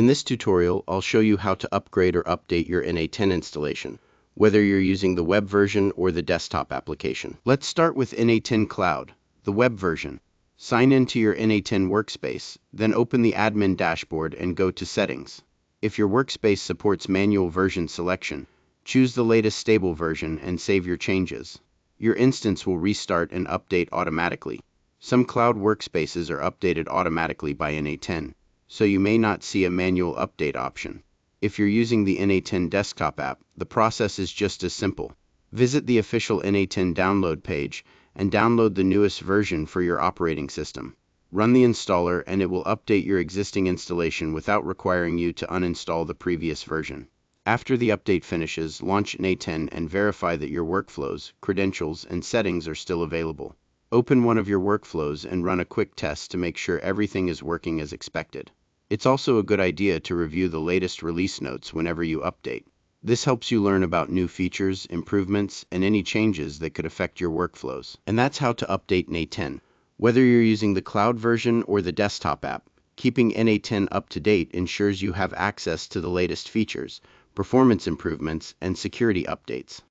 In this tutorial, I'll show you how to upgrade or update your N8N installation, whether you're using the web version or the desktop application. Let's start with N8N Cloud, the web version. Sign into your N8N workspace, then open the admin dashboard and go to Settings. If your workspace supports manual version selection, choose the latest stable version and save your changes. Your instance will restart and update automatically. Some cloud workspaces are updated automatically by N8N, so you may not see a manual update option. If you're using the N8N desktop app, the process is just as simple. Visit the official N8N download page and download the newest version for your operating system. Run the installer and it will update your existing installation without requiring you to uninstall the previous version. After the update finishes, launch N8N and verify that your workflows, credentials, and settings are still available. Open one of your workflows and run a quick test to make sure everything is working as expected. It's also a good idea to review the latest release notes whenever you update. This helps you learn about new features, improvements, and any changes that could affect your workflows. And that's how to update N8N. Whether you're using the cloud version or the desktop app, keeping N8N up to date ensures you have access to the latest features, performance improvements, and security updates.